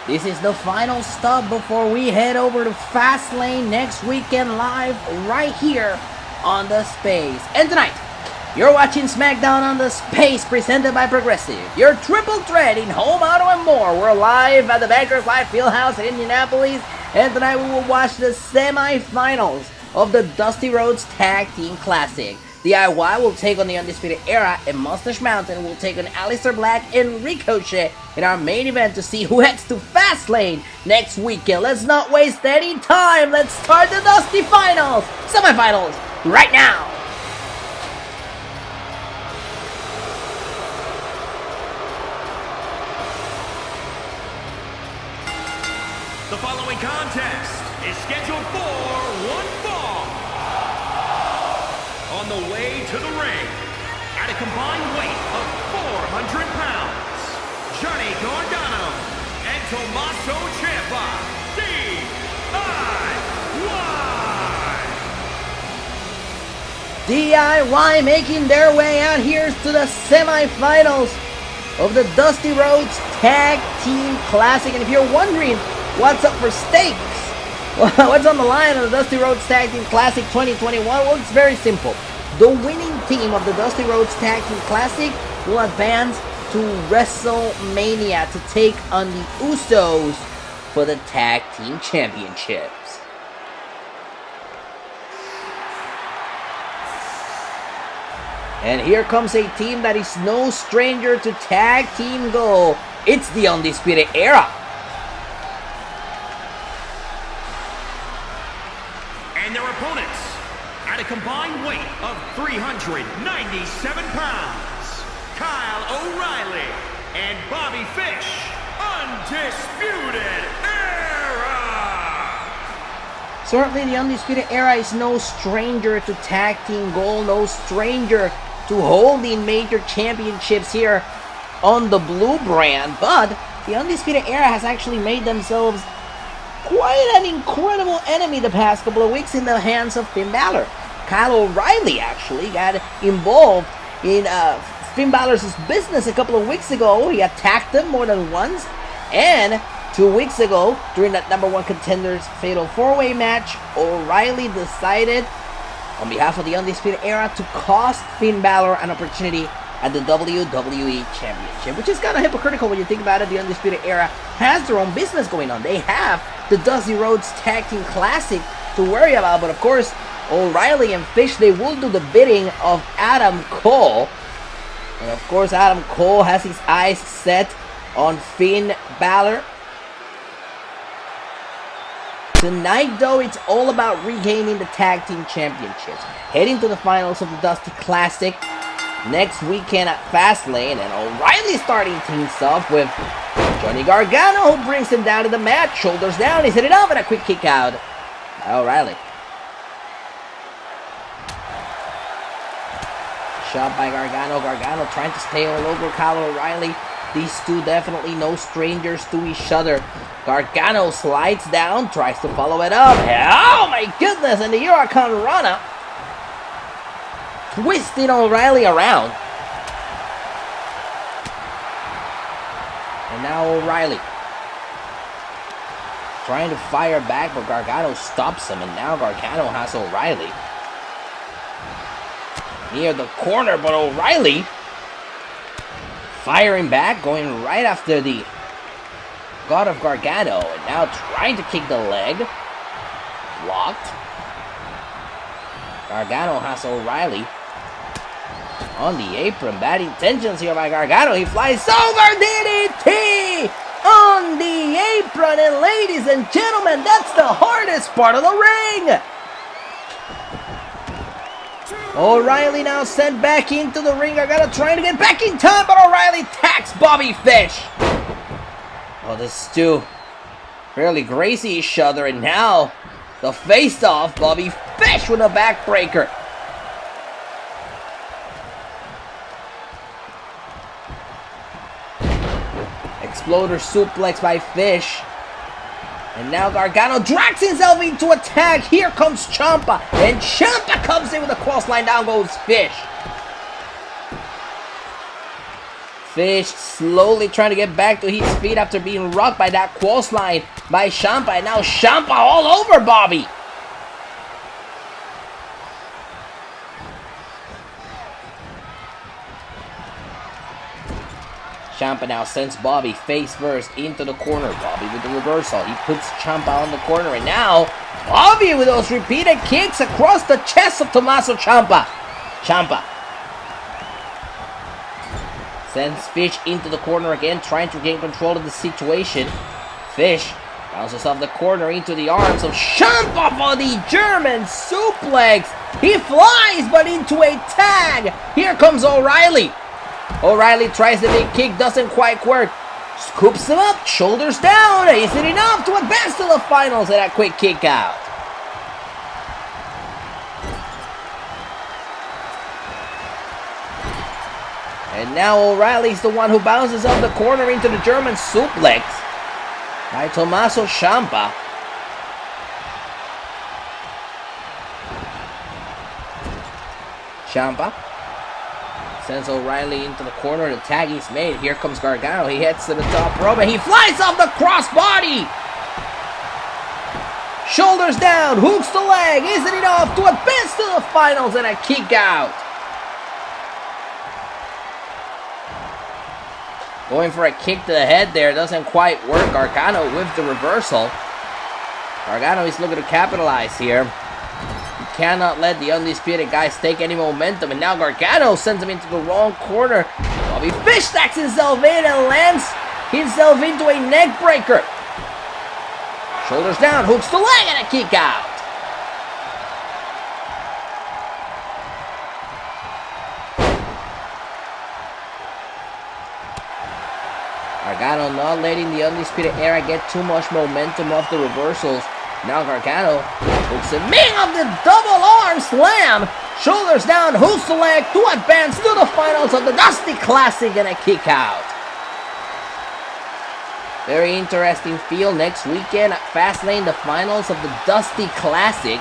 This is the final stop before we head over to Fastlane next weekend live right here on the Space. And tonight, you're watching Smackdown on the Space presented by Progressive. Your triple threat in home, auto, and more. We're live at the Bankers Life Fieldhouse in Indianapolis. And tonight we will watch the semi-finals of the Dusty Rhodes Tag Team Classic. DIY will take on the Undisputed Era, and Mustache Mountain will take on Aleister Black and Ricochet in our main event to see who heads to Fastlane next weekend. Let's not waste any time. Let's start the Dusty Finals, semifinals, right now. The following contest is scheduled for one fall. On the way to the ring, at a combined weight of 400 pounds, Johnny Gargano and Tommaso Ciampa, DIY! DIY making their way out here to the semifinals of the Dusty Rhodes Tag Team Classic. And if you're wondering what's up for stakes, what's on the line of the Dusty Rhodes Tag Team Classic 2021? Well, it's very simple. The winning team of the Dusty Rhodes Tag Team Classic will advance to WrestleMania to take on the Usos for the Tag Team Championships. And here comes a team that is no stranger to Tag Team Gold. It's the Undisputed Era. And their opponents, at a combined weight of 397 pounds, Kyle O'Reilly and Bobby Fish, Undisputed Era! Certainly the Undisputed Era is no stranger to Tag Team Gold, no stranger to holding major championships here on the Blue brand, but the Undisputed Era has actually made themselves quite an incredible enemy the past couple of weeks in the hands of Finn Balor. Kyle O'Reilly actually got involved in Finn Balor's business a couple of weeks ago. He attacked him more than once, and 2 weeks ago, during that number one contenders fatal four-way match, O'Reilly decided on behalf of the Undisputed Era to cost Finn Balor an opportunity at the WWE Championship, which is kind of hypocritical when you think about it. The Undisputed Era has their own business going on. They have the Dusty Rhodes Tag Team Classic to worry about, but of course, O'Reilly and Fish, they will do the bidding of Adam Cole. And of course, Adam Cole has his eyes set on Finn Balor. Tonight, though, it's all about regaining the Tag Team Championships. Heading to the finals of the Dusty Classic next weekend at Fastlane, and O'Reilly starting things off with Johnny Gargano, who brings him down to the mat, shoulders down, he's hit it up, and a quick kick out by O'Reilly. Shot by Gargano. Gargano trying to stay all over Kyle O'Reilly. These two definitely no strangers to each other. Gargano slides down, tries to follow it up. Oh my goodness, and the Hurricane Rana twisting O'Reilly around. And now O'Reilly trying to fire back, but Gargano stops him, and now Gargano has O'Reilly near the corner, but O'Reilly firing back, going right after the God of Gargano, and now trying to kick the leg. Blocked. Gargano has O'Reilly on the apron. Bad intentions here by Gargano. He flies over, DDT on the apron, and ladies and gentlemen, that's the hardest part of the ring. O'Reilly now sent back into the ring. Gargano trying to get back in time, but O'Reilly attacks Bobby Fish. Oh, this two fairly graze each other, and now the face-off. Bobby Fish with a backbreaker. Exploder suplex by Fish. And now Gargano drags himself into attack. Here comes Ciampa. And Ciampa comes in with a crossline. Down goes Fish. Fish slowly trying to get back to his feet after being rocked by that clothesline by Ciampa. And now Ciampa all over Bobby. Ciampa now sends Bobby face first into the corner. Bobby with the reversal. He puts Ciampa on the corner. And now Bobby with those repeated kicks across the chest of Tommaso Ciampa. Ciampa sends Fish into the corner again, trying to gain control of the situation. Fish bounces off the corner into the arms of Ciampa for the German suplex. He flies, but into a tag. Here comes O'Reilly. O'Reilly tries the big kick, doesn't quite work. Scoops him up, shoulders down. Is it enough to advance to the finals at a quick kick out? And now O'Reilly's the one who bounces off the corner into the German suplex by Tommaso Ciampa. Ciampa sends O'Reilly into the corner. The tag is made. Here comes Gargano. He heads to the top rope and he flies off the crossbody. Shoulders down, hooks the leg. Is it enough to advance to the finals and a kick out? Going for a kick to the head there, doesn't quite work. Gargano with the reversal. Gargano is looking to capitalize here. He cannot let the Undisputed guys take any momentum, and now Gargano sends him into the wrong corner. Bobby Fish stacks himself in and lands himself into a neck breaker. Shoulders down, hooks the leg and a kick out. Gargano not letting the Undisputed Era get too much momentum off the reversals. Now Gargano hooks him in of the double arm slam. Shoulders down, hooks the leg to advance to the finals of the Dusty Classic and a kick out. Very interesting feel next weekend at Fastlane, the finals of the Dusty Classic.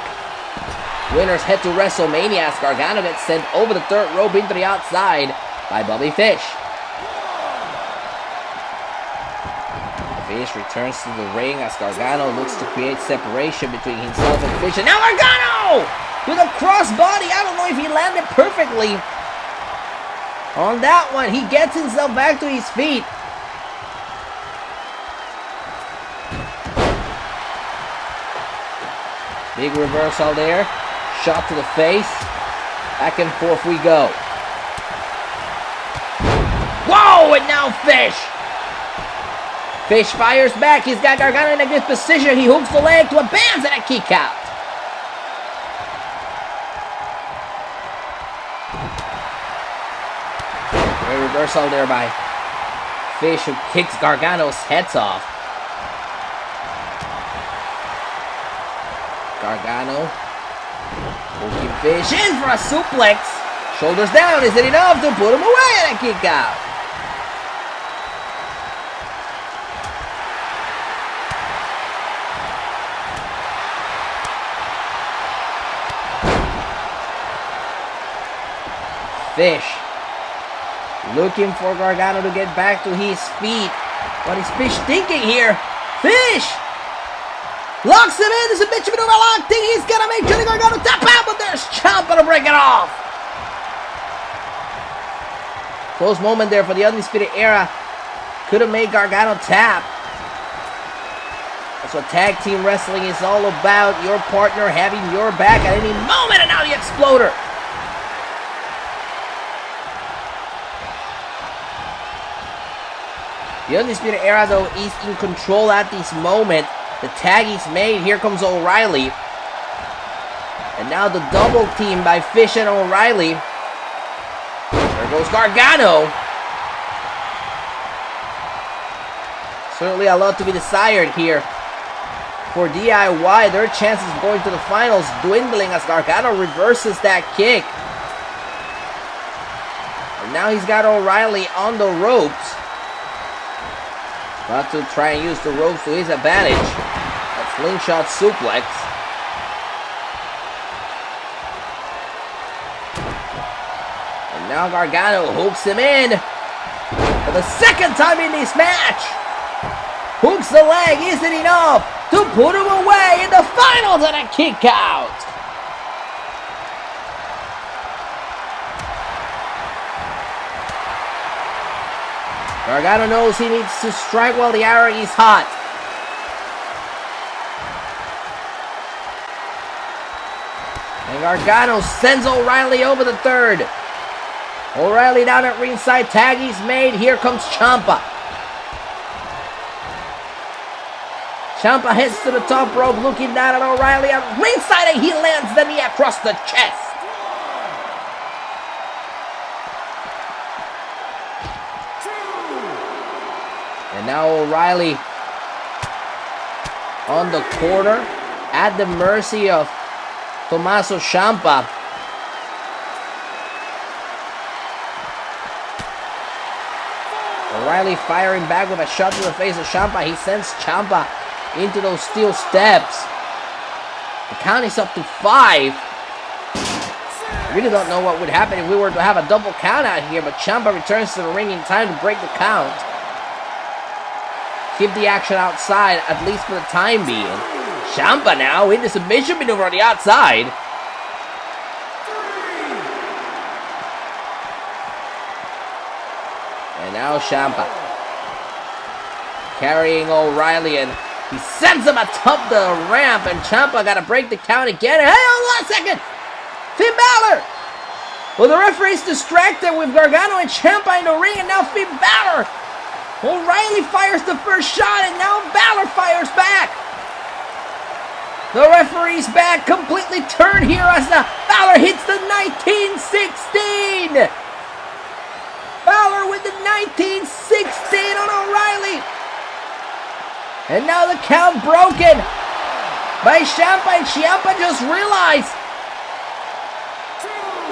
Winners head to WrestleMania as Gargano gets sent over the third rope into the outside by Bobby Fish. Fish returns to the ring as Gargano looks to create separation between himself and Fish. And now Gargano with a crossbody. I don't know if he landed perfectly on that one. He gets himself back to his feet. Big reversal there. Shot to the face. Back and forth we go. Whoa! And now Fish. Fish fires back. He's got Gargano in a good position. He hooks the leg to advance and a kick out. Great reversal there by Fish, who kicks Gargano's heads off. Gargano hooking Fish in for a suplex. Shoulders down. Is it enough to put him away and a kick out? Fish looking for Gargano to get back to his feet. What is Fish thinking here? Fish locks him in. There's a bitch of an overlock thing. He's gonna make Johnny Gargano tap out, but there's Ciampa to break it off. Close moment there for the Undisputed Era. Could have made Gargano tap. That's what tag team wrestling is all about. Your partner having your back at any moment, and now the Exploder. The Undisputed Era, though, is in control at this moment. The tag is made. Here comes O'Reilly. And now the double team by Fish and O'Reilly. There goes Gargano. Certainly a lot to be desired here for DIY. Their chances of going to the finals dwindling as Gargano reverses that kick. And now he's got O'Reilly on the ropes. About to try and use the ropes to his advantage. A slingshot suplex. And now Gargano hooks him in. for the second time in this match. Hooks the leg, isn't enough to put him away in the finals and a kick out. Gargano knows he needs to strike while the iron is hot. And Gargano sends O'Reilly over the third. O'Reilly down at ringside, tag is made, here comes Ciampa. Ciampa heads to the top rope, looking down at O'Reilly at ringside, and he lands the knee across the chest. And now O'Reilly on the corner at the mercy of Tommaso Ciampa. O'Reilly firing back with a shot to the face of Ciampa. He sends Ciampa into those steel steps. The count is up to 5. I really don't know what would happen if we were to have a double count out here, but Ciampa returns to the ring in time to break the count. Keep the action outside, at least for the time being. Ciampa now in the submission maneuver on the outside. And now Ciampa carrying O'Reilly, and he sends him atop the ramp, and Ciampa got to break the count again. Hey, hold on a second! Finn Balor! Well, the referee's distracted with Gargano and Ciampa in the ring, and now Finn Balor! O'Reilly fires the first shot, and now Balor fires back! The referee's back completely turned here as Balor hits the 1916! Balor with the 1916 on O'Reilly! And now the count broken by Ciampa, and Ciampa just realized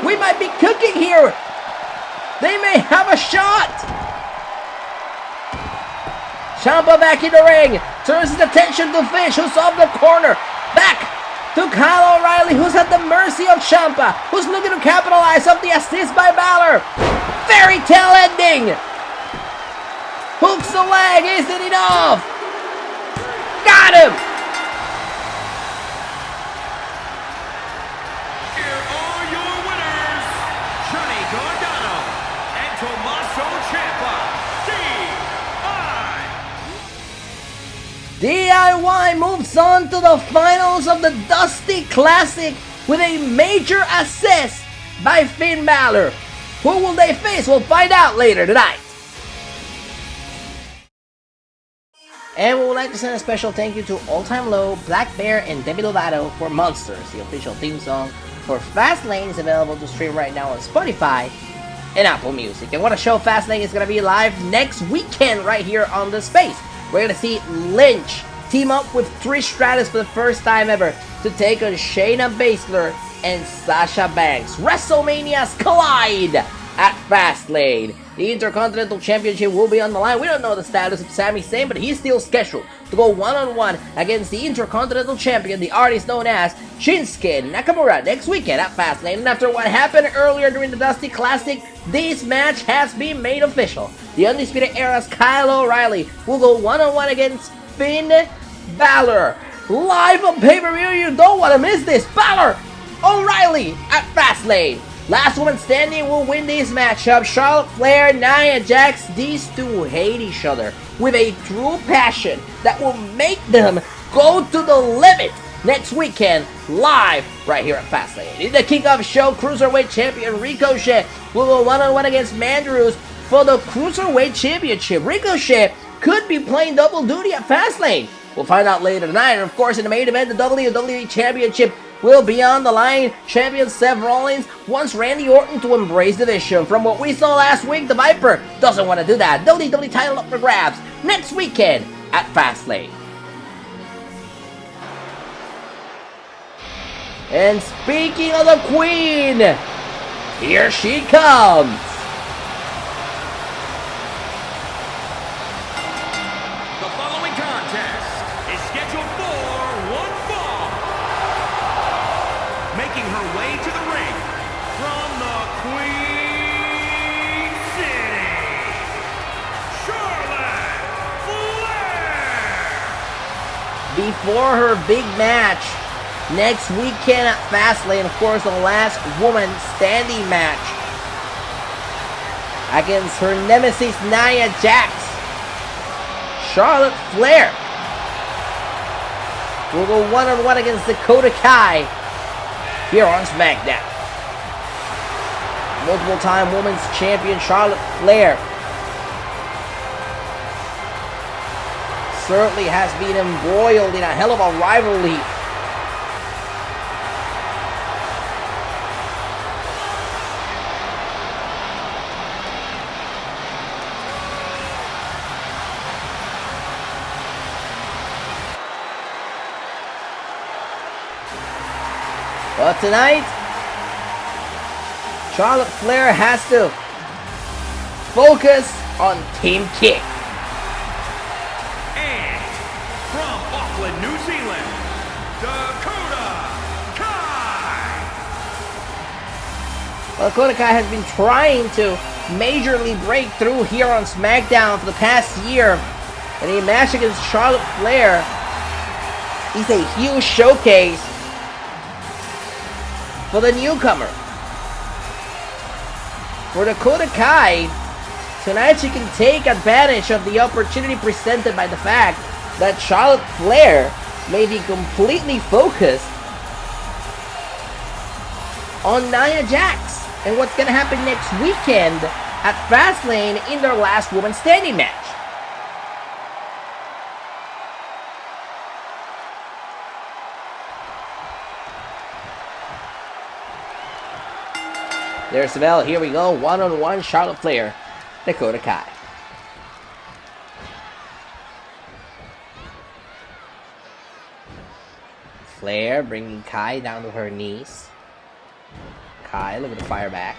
we might be cooking here! They may have a shot! Ciampa back in the ring, turns his attention to Fish, who's off the corner. Back to Kyle O'Reilly, who's at the mercy of Ciampa, who's looking to capitalize off the assist by Balor. Fairy tale ending. Hooks the leg, isn't enough. Got him. Here are your winners, Johnny Gargano and Tommaso Ciampa. DIY moves on to the finals of the Dusty Classic with a major assist by Finn Balor. Who will they face? We'll find out later tonight. And we would like to send a special thank you to All Time Low, Black Bear, and Demi Lovato for Monsters. The official theme song for Fastlane is available to stream right now on Spotify and Apple Music. And what a show! Fastlane is going to be live next weekend right here on the Space. We're going to see Lynch team up with Trish Stratus for the first time ever to take on Shayna Baszler and Sasha Banks. WrestleManias collide at Fastlane. The Intercontinental Championship will be on the line. We don't know the status of Sami Zayn, but he's still scheduled to go one-on-one against the Intercontinental Champion, the artist known as Shinsuke Nakamura, next weekend at Fastlane. And after what happened earlier during the Dusty Classic, this match has been made official. The Undisputed Era's Kyle O'Reilly will go one-on-one against Finn Balor. Live on pay-per-view, you don't want to miss this. Balor O'Reilly at Fastlane. Last woman standing will win this matchup. Charlotte Flair, Nia Jax, these two hate each other with a true passion that will make them go to the limit next weekend, live right here at Fastlane. In the kickoff show, Cruiserweight Champion Ricochet will go one-on-one against Mandrews for the Cruiserweight Championship. Ricochet could be playing double duty at Fastlane. We'll find out later tonight. And of course, in the main event, the WWE Championship will be on the line. Champion Seth Rollins wants Randy Orton to embrace the vision. From what we saw last week, the Viper doesn't want to do that. WWE title up for grabs next weekend at Fastlane. And speaking of the Queen, here she comes. The following contest is scheduled for one fall. Making her way to the ring from the Queen City, for her big match next weekend at Fastlane. Of course, the last woman standing match against her nemesis Nia Jax. Charlotte Flair will go one-on-one against Dakota Kai here on Smackdown. Multiple-time women's champion Charlotte Flair certainly has been embroiled in a hell of a rivalry. But tonight, Charlotte Flair has to focus on Team Kick. And from Auckland, New Zealand, Dakota Kai. Well, Dakota Kai has been trying to majorly break through here on SmackDown for the past year. And a match against Charlotte Flair is a huge showcase for the newcomer. For Dakota Kai, tonight she can take advantage of the opportunity presented by the fact that Charlotte Flair may be completely focused on Nia Jax and what's going to happen next weekend at Fastlane in their last woman standing match. There's the bell. Here we go. One-on-one Charlotte Flair, Dakota Kai. Flair bringing Kai down to her knees. Kai looking to fire back.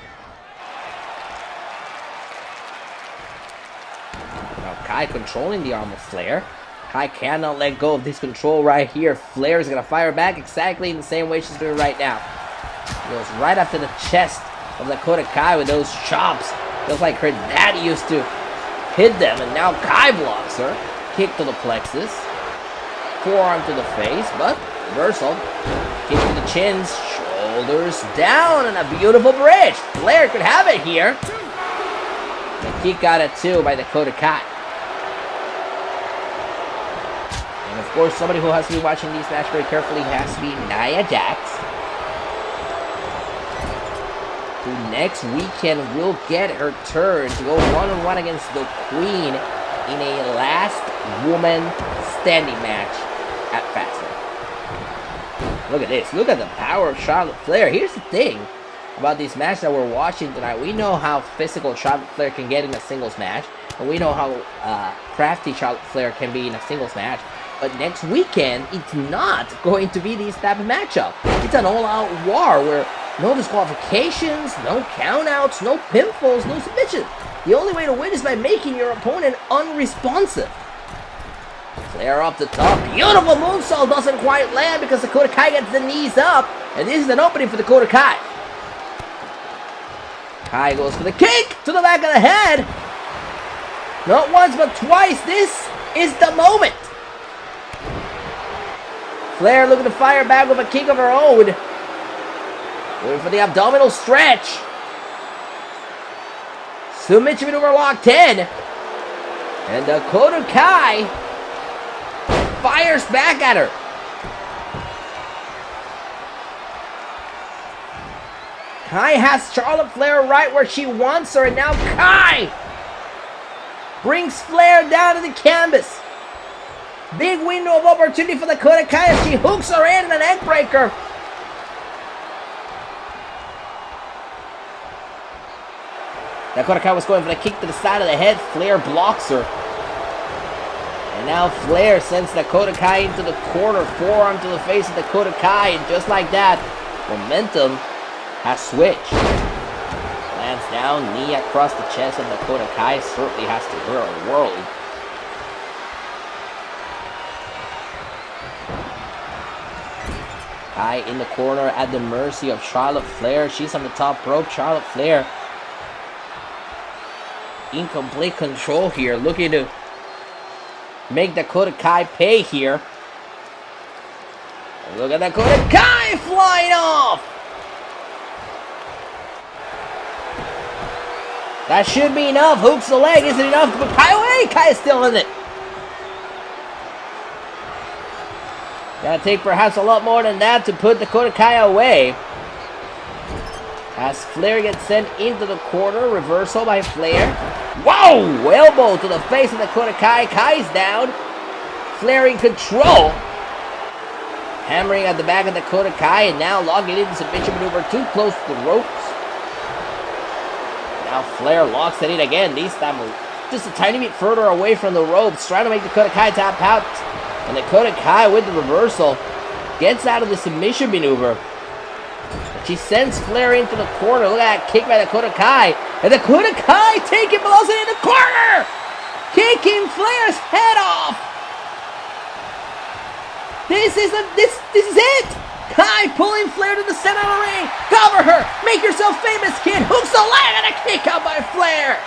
Now Kai controlling the arm of Flair. Kai cannot let go of this control right here. Flair is going to fire back exactly in the same way she's doing right now. Goes right after the chest of Dakota Kai with those chops. Just like her dad used to hit them, and now Kai blocks her. Kick to the plexus. Forearm to the face, but reversal. Kick to the chins. Shoulders down, and a beautiful bridge. Flair could have it here. The kick out at 2 by Dakota Kai. And of course, somebody who has to be watching these matches very carefully has to be Nia Jax, who next weekend will get her turn to go one-on-one against the Queen in a last woman standing match at Fastlane. Look at this. Look at the power of Charlotte Flair. Here's the thing about these matches that we're watching tonight. We know how physical Charlotte Flair can get in a singles match, and we know how crafty Charlotte Flair can be in a singles match. But next weekend, it's not going to be this type of matchup. It's an all-out war where no disqualifications, no countouts, no pinfalls, no submissions. The only way to win is by making your opponent unresponsive. Flair up the top. Beautiful moonsault doesn't quite land because Dakota Kai gets the knees up. And this is an opening for Dakota Kai. Kai goes for the kick to the back of the head. Not once but twice. This is the moment. Flair looking to fire back with a kick of her own. Going for the abdominal stretch. Submission maneuver locked in. And Dakota Kai fires back at her. Kai has Charlotte Flair right where she wants her. And now Kai brings Flair down to the canvas. Big window of opportunity for Dakota Kai as she hooks her in an neck breaker. Dakota Kai was going for the kick to the side of the head. Flair blocks her. And now Flair sends Dakota Kai into the corner. Forearm to the face of Dakota Kai. And just like that, momentum has switched. Lands down, knee across the chest of Dakota Kai. Certainly has to hurt a world. Kai in the corner at the mercy of Charlotte Flair. She's on the top rope. Charlotte Flair in complete control here, looking to make Dakota Kai pay here. Look at Dakota Kai flying off. That should be enough. Hooks the leg. Isn't enough to put Kai away. Kai is still in it. Gotta take perhaps a lot more than that to put Dakota Kai away. As Flair gets sent into the corner. Reversal by Flair. Whoa! Elbow to the face of Dakota Kai. Kai's down. Flair in control. Hammering at the back of Dakota Kai. And now logging into submission maneuver too close to the ropes. Now Flair locks it in again. This time just a tiny bit further away from the ropes. Trying to make Dakota Kai tap out. And Dakota Kai with the reversal gets out of the submission maneuver. She sends Flair into the corner. Look at that kick by Dakota Kai. And Dakota Kai taking Velocity in the corner. Kicking Flair's head off. This is it. Kai pulling Flair to the center of the ring. Cover her. Make yourself famous, kid. Hooks the leg and a kick out by Flair.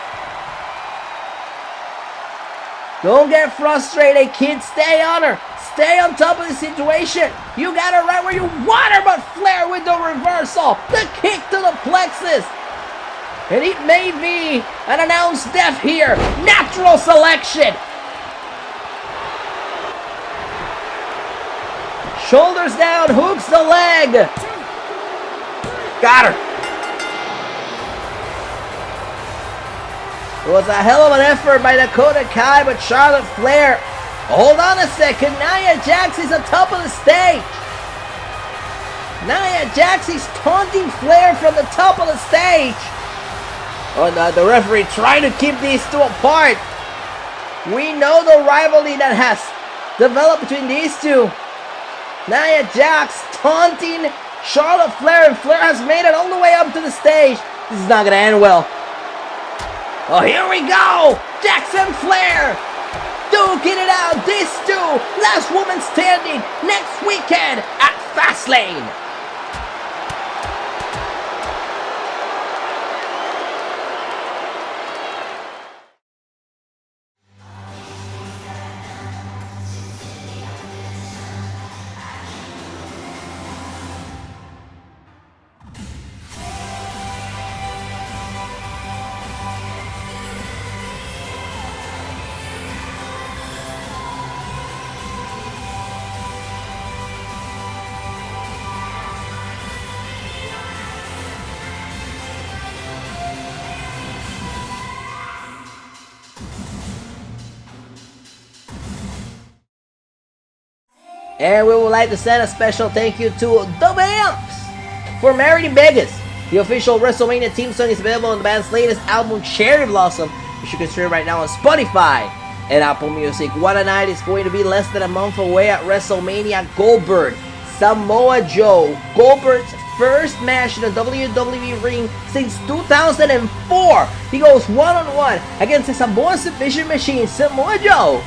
Don't get frustrated, kid. Stay on her. Stay on top of the situation. You got her right where you want her, but Flair with the reversal. The kick to the plexus. And it may be an announced death here. Natural selection. Shoulders down, hooks the leg. Got her. It was a hell of an effort by Dakota Kai, but Charlotte Flair. Hold on a second. Nia Jax is on top of the stage. Nia Jax is taunting Flair from the top of the stage. Oh, no, the referee trying to keep these two apart. We know the rivalry that has developed between these two. Nia Jax taunting Charlotte Flair, and Flair has made it all the way up to the stage. This is not going to end well. Oh, here we go! Jax and Flair duking it out. These two, last woman standing next weekend at Fastlane. And we would like to send a special thank you to The Vamps for Married in Vegas. The official WrestleMania theme song is available on the band's latest album, Cherry Blossom, which you can stream right now on Spotify and Apple Music. What a night. Is going to be less than a month away at WrestleMania. Goldberg, Samoa Joe, Goldberg's first match in the WWE ring since 2004. He goes one-on-one against the Samoa submission machine, Samoa Joe,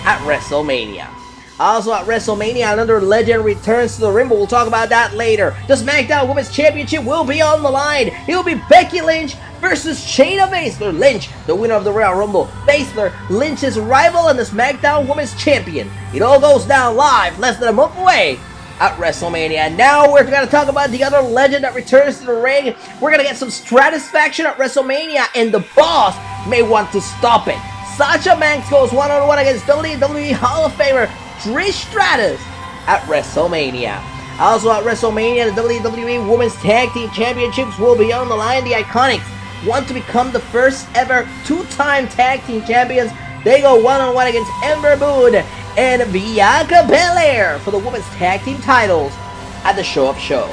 at WrestleMania. Also at WrestleMania, another legend returns to the ring, but we'll talk about that later. The Smackdown Women's Championship will be on the line. It will be Becky Lynch versus Shayna Baszler. Lynch, the winner of the Royal Rumble. Baszler, Lynch's rival and the Smackdown Women's Champion. It all goes down live, less than a month away at WrestleMania. And now we're going to talk about the other legend that returns to the ring. We're going to get some stratisfaction at WrestleMania, and the boss may want to stop it. Sasha Banks goes one-on-one against WWE Hall of Famer Trish Stratus at WrestleMania. Also at WrestleMania, the WWE Women's Tag Team Championships will be on the line. The Iconics want to become the first ever two-time Tag Team Champions. They go one-on-one against Ember Moon and Bianca Belair for the Women's Tag Team titles at the Show of Shows.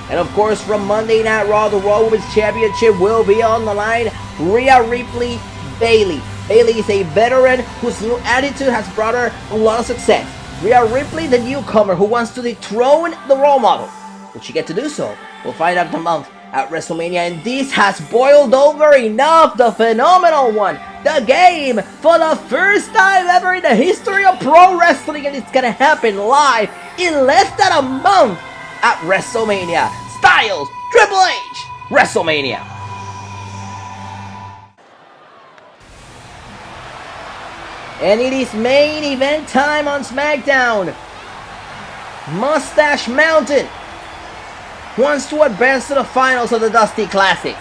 And of course, from Monday Night Raw, the Raw Women's Championship will be on the line. Rhea Ripley, Bayley. Bayley is a veteran whose new attitude has brought her a lot of success. Rhea Ripley, the newcomer who wants to dethrone the role model. Will she get to do so? We'll find out in a month at WrestleMania. And this has boiled over enough. The phenomenal one. The game for the first time ever in the history of pro wrestling. And it's going to happen live in less than a month at WrestleMania. Styles, Triple H, WrestleMania. And it is main event time on Smackdown. Mustache Mountain wants to advance to the finals of the Dusty Classic.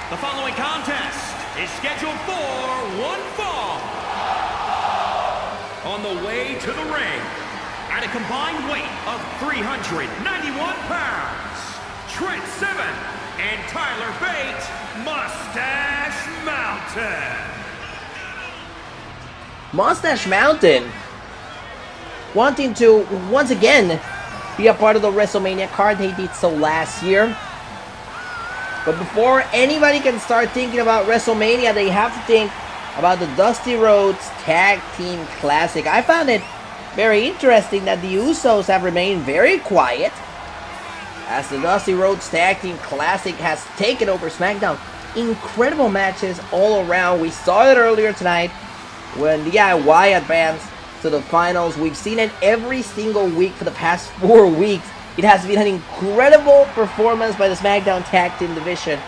The following contest is scheduled for one fall. On the way to the ring, at a combined weight of 391 pounds, Trent Seven and Tyler Bate, Mustache Mountain. Mustache Mountain wanting to once again be a part of the WrestleMania card. They did so last year. But before anybody can start thinking about WrestleMania, they have to think about the Dusty Rhodes Tag Team Classic. I found it very interesting that the Usos have remained very quiet as the Dusty Rhodes Tag Team Classic has taken over SmackDown. Incredible matches all around. We saw it earlier tonight when DIY advanced to the finals. We've seen it every single week for the past 4 weeks. It has been an incredible performance by the SmackDown Tag Team Division.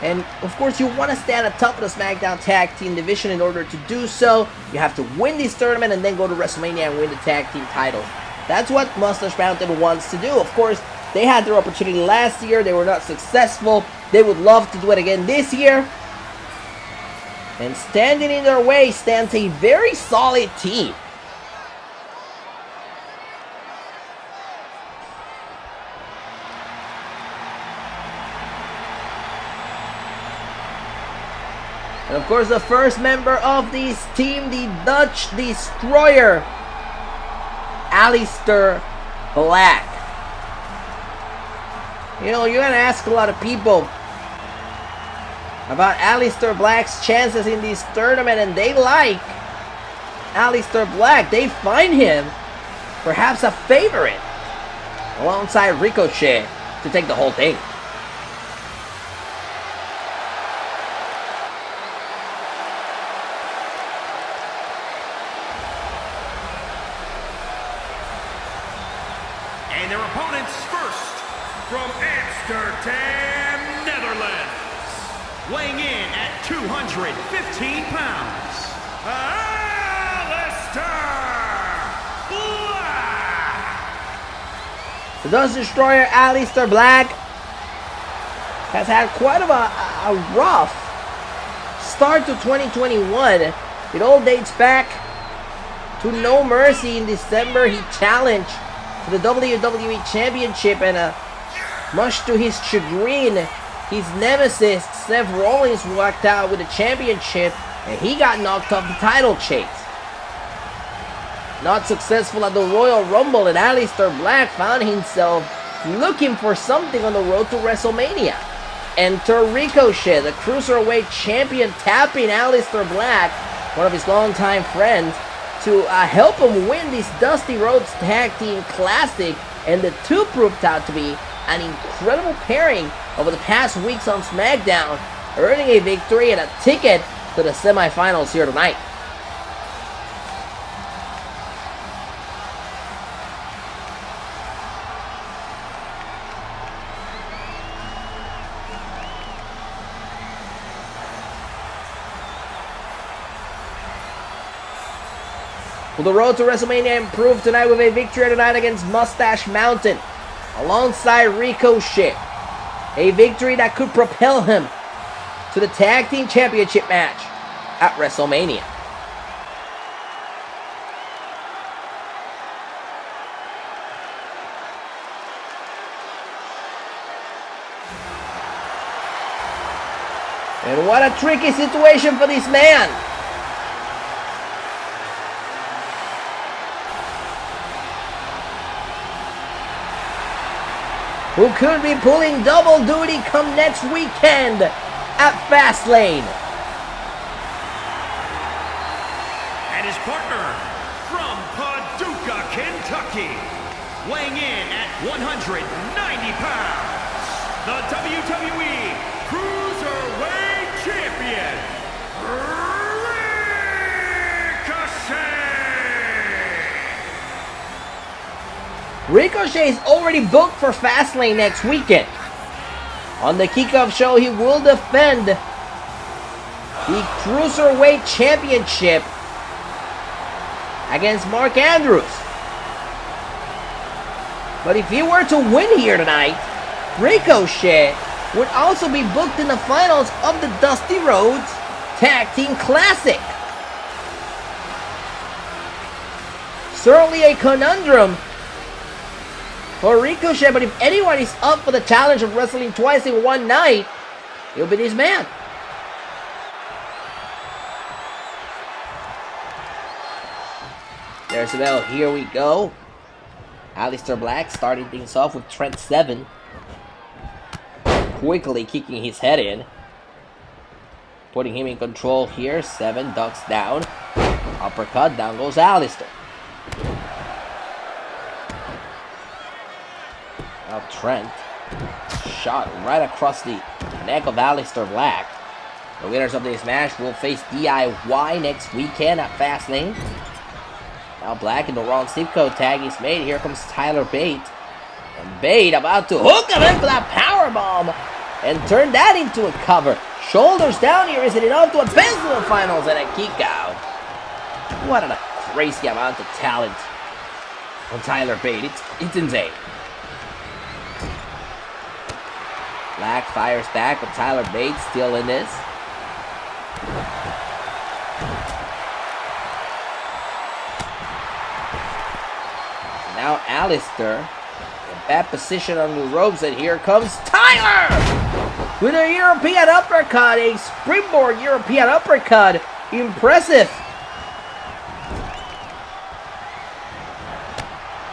And of course, you want to stand atop of the SmackDown Tag Team Division. In order to do so, you have to win this tournament and then go to WrestleMania and win the Tag Team titles. That's what Mustache Mountain wants to do. Of course, they had their opportunity last year. They were not successful. They would love to do it again this year. And standing in their way stands a very solid team. And of course, the first member of this team, the Dutch Destroyer, Aleister Black. You know, you're gonna ask a lot of people about Aleister Black's chances in this tournament, and they like Aleister Black. They find him perhaps a favorite alongside Ricochet to take the whole thing. And their opponents first, from Amsterdam, Netherlands, weighing in at 215 pounds, Aleister Black. The Dutch Destroyer, Aleister Black, has had quite of a rough start to 2021. It all dates back to No Mercy in December. He challenged for the WWE Championship, and much to his chagrin, his nemesis Seth Rollins walked out with the championship, and he got knocked off the title chase. Not successful at the Royal Rumble, and Aleister Black found himself looking for something on the road to WrestleMania. Enter Ricochet, the Cruiserweight Champion, tapping Aleister Black, one of his longtime friends, to help him win this Dusty Rhodes Tag Team Classic, and the two proved out to be an incredible pairing over the past weeks on SmackDown, earning a victory and a ticket to the semifinals here tonight. Will the road to WrestleMania improve tonight with a victory tonight against Mustache Mountain alongside Ricochet? A victory that could propel him to the Tag Team Championship match at WrestleMania. And what a tricky situation for this man. Who could be pulling double duty come next weekend at Fastlane. And his partner from Paducah, Kentucky, weighing in at 190 pounds, the WWE Cruiserweight Champion, Ricochet is already booked for Fastlane next weekend. On the kickoff show, he will defend the Cruiserweight Championship against Mark Andrews. But if he were to win here tonight, Ricochet would also be booked in the finals of the Dusty Rhodes Tag Team Classic. Certainly a conundrum for Ricochet, but if anyone is up for the challenge of wrestling twice in one night, it'll be this man. There's the bell. Here we go. Aleister Black starting things off with Trent Seven. Quickly kicking his head in. Putting him in control here. Seven ducks down. Uppercut. Down goes Aleister. Now Trent. Shot right across the neck of Aleister Black. The winners of this match will face DIY next weekend at Fastlane. Now Black in the wrong zip code tag is made. Here comes Tyler Bate. And Bate about to hook him in for that powerbomb. And turn that into a cover. Shoulders down here. Is it enough to advance to the finals and a kick out? What a crazy amount of talent on Tyler Bate. It's insane. Black fires back, but Tyler Bate still in this. Now Aleister in bad position on the ropes, and here comes Tyler with a European uppercut, a springboard European uppercut. Impressive.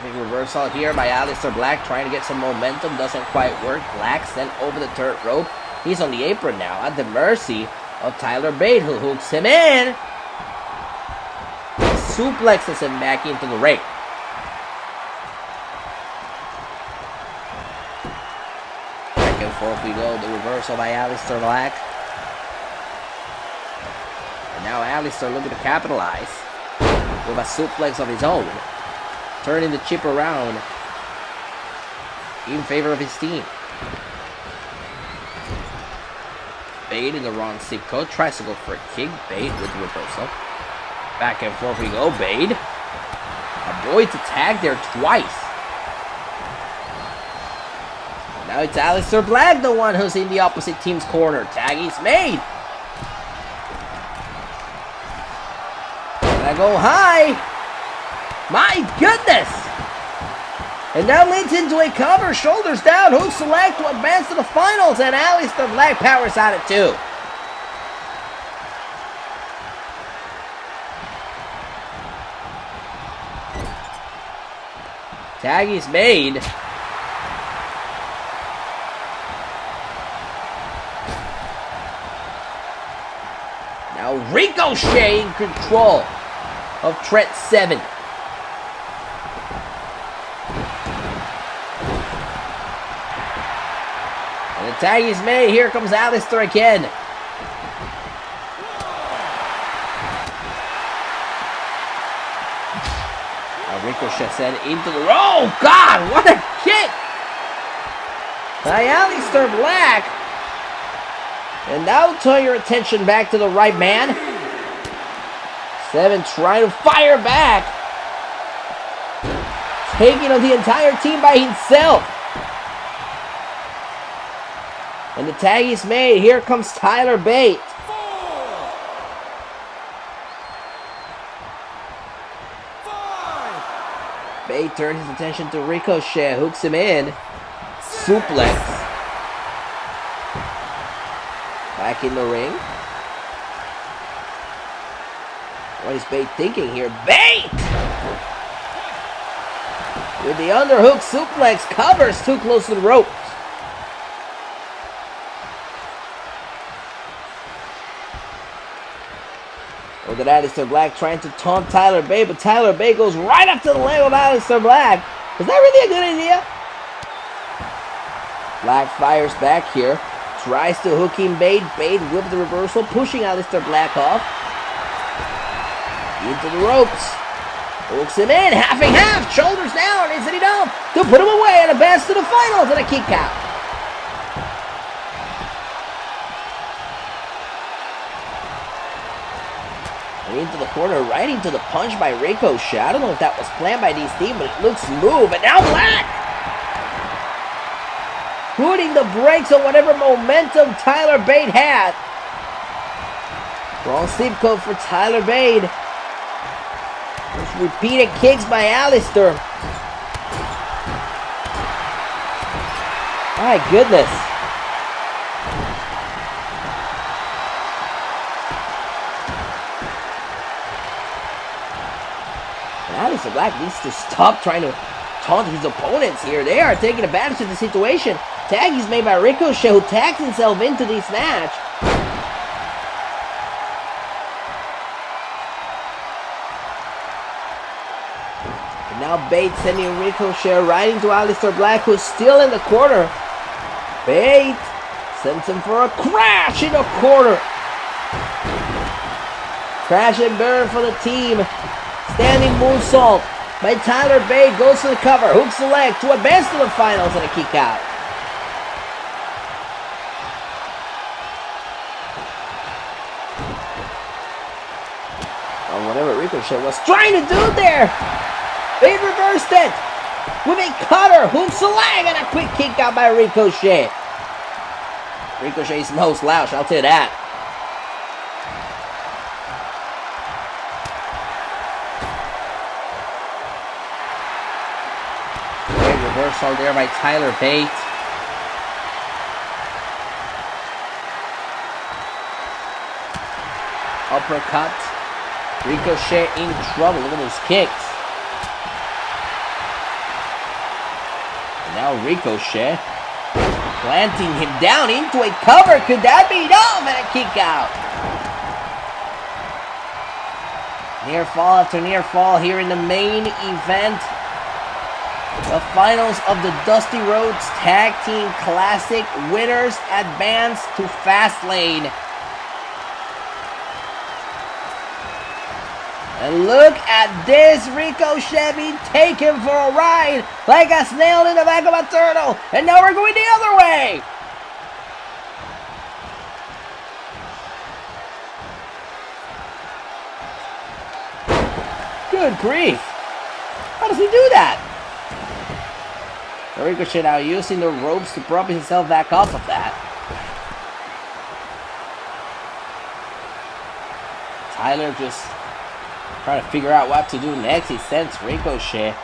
Big reversal here by Aleister Black, trying to get some momentum, doesn't quite work. Black sent over the third rope. He's on the apron now, at the mercy of Tyler Bate, who hooks him in. Suplexes him back into the ring. Forth we go, the reversal by Aleister Black. And now Aleister looking to capitalize with a suplex of his own, turning the chip around in favor of his team. Bate in the wrong zip code, tries to go for a kick. Bate with the reversal. Back and forth we go, Bate. Avoids the tag there twice. Now it's Aleister Black, the one who's in the opposite team's corner. Tag is made. Gonna go high. My goodness. And that leads into a cover. Shoulders down. Hook select to advance to the finals. And Aleister Black powers out at 2. Tag is made. Now Ricochet in control of Trent Seven. And the tag is made. Here comes Aleister again. Now Ricochet sent into the... Oh, God! What a kick! By Aleister Black. And now turn your attention back to the right man. Seven trying to fire back. Taking on the entire team by himself. And the tag is made. Here comes Tyler Bate. Bate turns his attention to Ricochet. Hooks him in. Suplex. Back in the ring. What is Bate thinking here? Bate! With the underhook suplex, covers too close to the ropes. Look at Aleister Black trying to taunt Tyler Bate, but Tyler Bate goes right up to the leg of Aleister Black. Is that really a good idea? Black fires back here. Tries to hook in Bate. Bate with the reversal, pushing Aleister Black off. Into the ropes. Hooks him in. Half and half. Shoulders down. Is it enough to put him away and advance to the finals and a kick out? And into the corner, right into the punch by Ricochet. I don't know if that was planned by these team, but it looks smooth. And now Black! Putting the brakes on whatever momentum Tyler Bate had. Wrong sleep code for Tyler Bate. Those repeated kicks by Alistair. My goodness. And Alistair Black needs to stop trying to taunt his opponents here. They are taking advantage of the situation. Tag is made by Ricochet, who tags himself into this match. And now Bate sending Ricochet right into Alistair Black, who's still in the corner. Bate sends him for a crash in the corner. Crash and burn for the team. Standing moonsault by Tyler Bate, goes to the cover, hooks the leg to advance to the finals and a kick out. Or whatever Ricochet was trying to do there. Bate reversed it with a cutter, hooks the leg, and a quick kick out by Ricochet. Ricochet's no slouch, I'll tell you that. Reversal there by Tyler Bate. Uppercut. Ricochet in trouble. Look at those kicks. And now Ricochet planting him down into a cover. Could that be enough? And a kick out. Near fall after near fall here in the main event. The finals of the Dusty Rhodes Tag Team Classic. Winners advance to Fastlane. And look at this, Ricochet being taken for a ride like a snail in the back of a turtle. And now we're going the other way. Good grief. How does he do that? Ricochet now using the ropes to prop himself back off of that. Tyler just trying to figure out what to do next. He sends Ricochet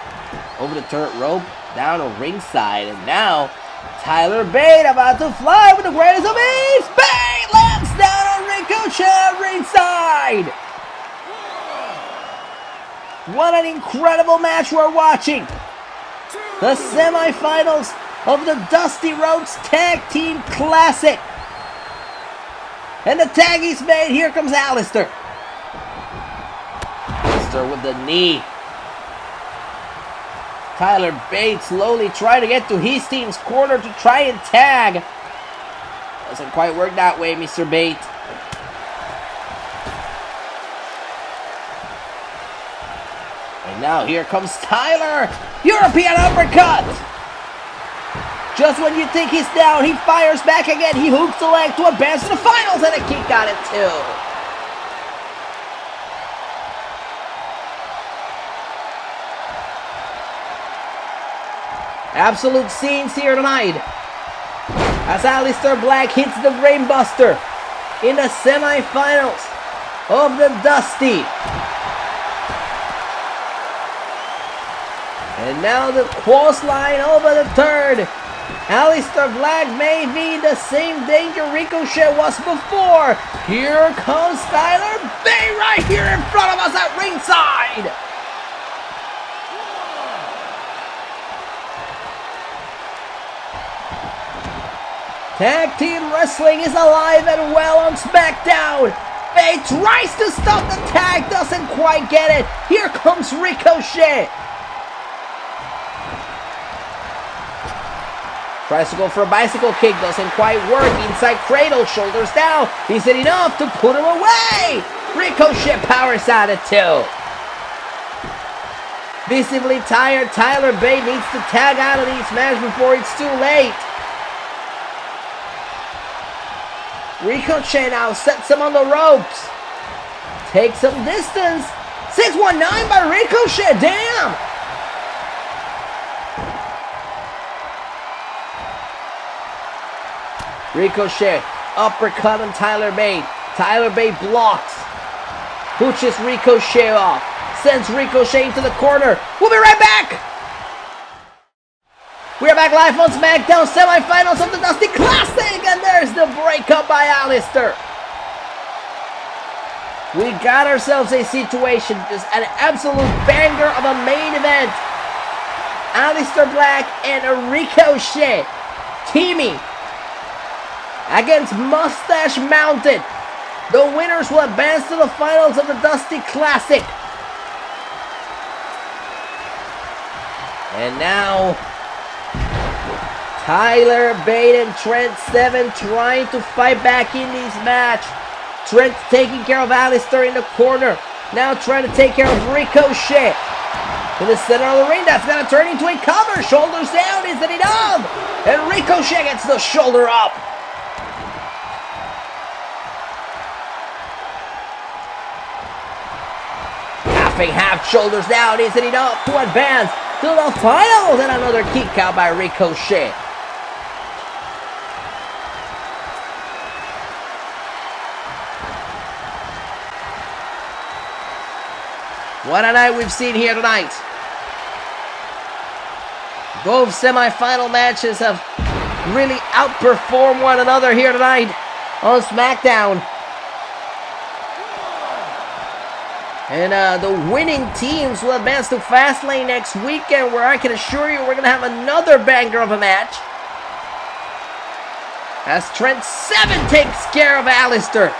over the turret rope, down to ringside. And now, Tyler Bate about to fly with the greatest of ease. Bate lands down on Ricochet at ringside. What an incredible match we're watching. The semifinals of the Dusty Rhodes Tag Team Classic. And the tag is made. Here comes Alistair. Alistair with the knee. Tyler Bate slowly trying to get to his team's corner to try and tag. Doesn't quite work that way, Mr. Bate. And now here comes Tyler. European uppercut. Just when you think he's down, he fires back again. He hooks the leg to advance to the finals, and a kick out at 2. Absolute scenes here tonight as Alistair Black hits the Brainbuster in the semifinals of the Dusty. And now the cross line over the third. Alistair Black may be the same danger Ricochet was before. Here comes Tyler Bate right here in front of us at ringside. Tag Team Wrestling is alive and well on Smackdown. Bate tries to stop the tag, doesn't quite get it. Here comes Ricochet. Tries to go for a bicycle kick, doesn't quite work. Inside cradle, shoulders down. Is it enough to put him away? Ricochet powers out at 2. Visibly tired, Tyler Bate needs to tag out of this match before it's too late. Ricochet now sets him on the ropes. Take some distance. 619 by Ricochet. Damn. Ricochet. Uppercut on Tyler Bate. Tyler Bate blocks. Pushes Ricochet off. Sends Ricochet into the corner. We'll be right back. We are back live on Smackdown semifinals of the Dusty Classic. And there's the breakup by Aleister. We got ourselves a situation, just an absolute banger of a main event. Aleister Black and Ricochet teaming against Mustache Mountain. The winners will advance to the finals of the Dusty Classic. And now, Tyler Bate and Trent Seven trying to fight back in this match. Trent taking care of Aleister in the corner. Now trying to take care of Ricochet. In the center of the ring, that's going to turn into a cover. Shoulders down, is it enough? And Ricochet gets the shoulder up. Half shoulders down, is it enough to advance to the finals? And another kick out by Ricochet. What a night we've seen here tonight. Both semifinal matches have really outperformed one another here tonight on SmackDown. And the winning teams will advance to Fastlane next weekend, where I can assure you we're going to have another banger of a match. As Trent Seven takes care of Aleister.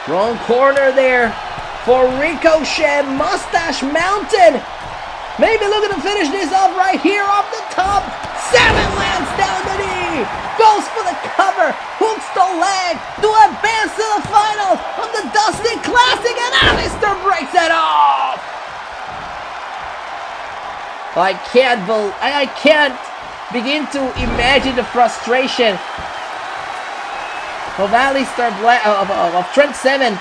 Wrong corner there for Ricochet. Mustache Mountain. Maybe looking to finish this off right here off the top. Seven lands down the knee. Goes for the cover. Hooks the leg to advance to the finals of the Dusty Classic. And Aleister breaks it off. I can't begin to imagine the frustration of Aleister Black, of Trent Seven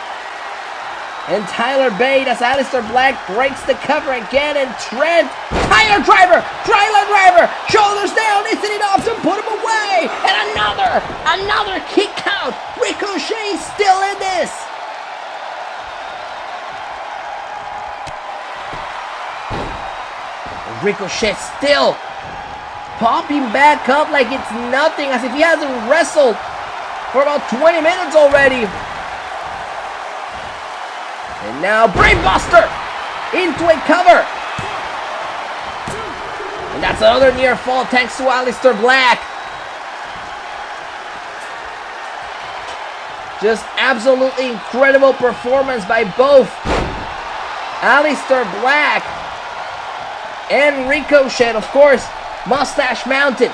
and Tyler Bate as Aleister Black breaks the cover again, and Trent, Tyler Driver, shoulders down, isn't enough to put him away, and another kick out. Ricochet still in this. Ricochet still popping back up like it's nothing, as if he hasn't wrestled for about 20 minutes already. And now Brainbuster into a cover. And that's another near fall thanks to Aleister Black. Just absolutely incredible performance by both Aleister Black and Ricochet. Of course, Mustache Mountain.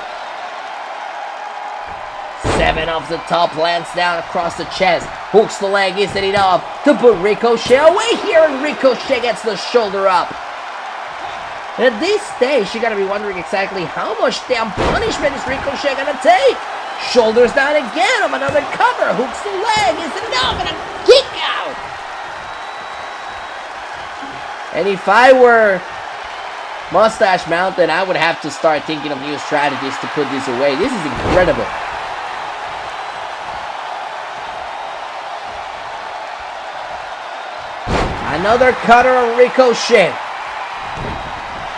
Seven off the top, lands down across the chest. Hooks the leg, isn't enough to put Ricochet away here, and Ricochet gets the shoulder up. And at this stage, you gotta be wondering exactly how much damn punishment is Ricochet gonna take. Shoulders down again of another cover. Hooks the leg, isn't enough, and a kick out. And if I were Mustache Mountain, I would have to start thinking of new strategies to put this away. This is incredible. Another cutter on Ricochet.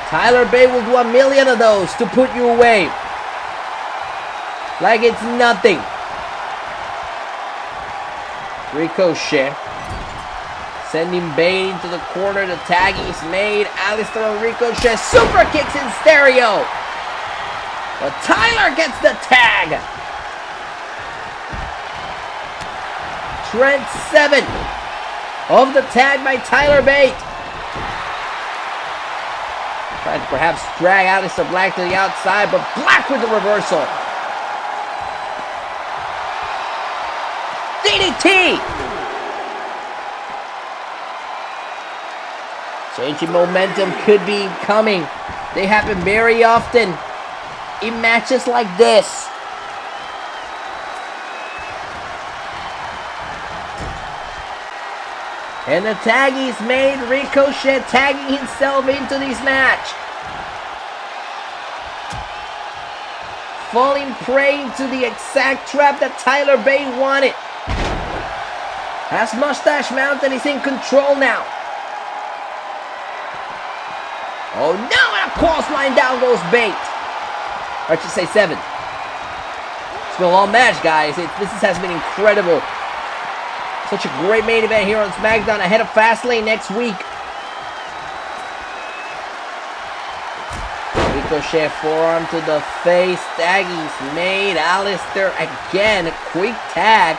Tyler Bate will do a million of those to put you away. Like it's nothing. Ricochet sending Bate into the corner. The tag is made. Aleister and Ricochet super kicks in stereo. But Tyler gets the tag. Trent Seven of the tag by Tyler Bate. Trying to perhaps drag Aleister Black to the outside, but Black with the reversal. DDT. Changing momentum could be coming. They happen very often in matches like this. And the tag is made. Ricochet tagging himself into this match. Falling prey to the exact trap that Tyler Bate wanted. As Mustache Mountain is in control now. Oh no, and a clothesline down goes Bate. Or I should say 7. It's been a long match, guys. This has been incredible. Such a great main event here on Smackdown ahead of Fastlane next week. Ricochet forearm to the face. Taggy's made. Alistair again. A quick tag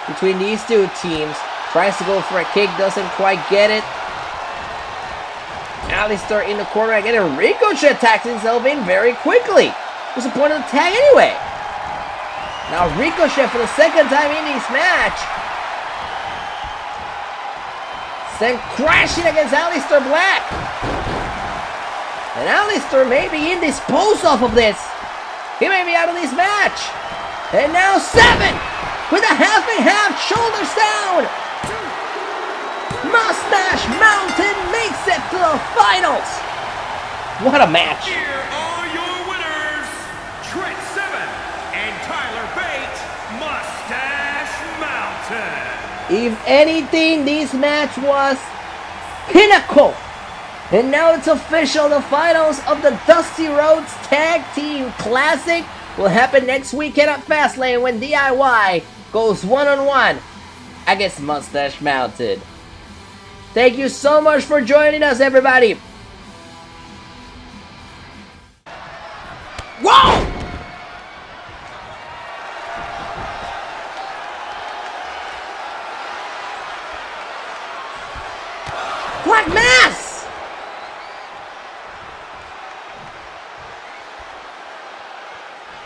between these two teams. Tries to go for a kick. Doesn't quite get it. Alistair in the corner again. And Ricochet tags himself in very quickly. What's the point of the tag anyway? Now Ricochet for the second time in this match. Sent crashing against Aleister Black. And Aleister may be indisposed off of this. He may be out of this match. And now 7 with a half and half, shoulders down. Mustache Mountain makes it to the finals. What a match. Here are your winners, Trent Seven and Tyler Bate, Mustache Mountain. If anything, this match was pinnacle. And now it's official. The finals of the Dusty Rhodes Tag Team Classic will happen next weekend at Fastlane when DIY goes one-on-one against Mustache Mountain. Thank you so much for joining us, everybody. Whoa! Black Mass!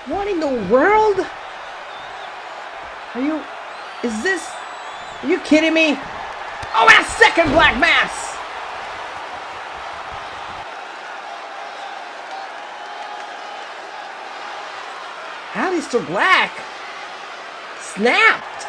What in the world? Are you kidding me? Oh, and a second Black Mass! Aleister Black snapped.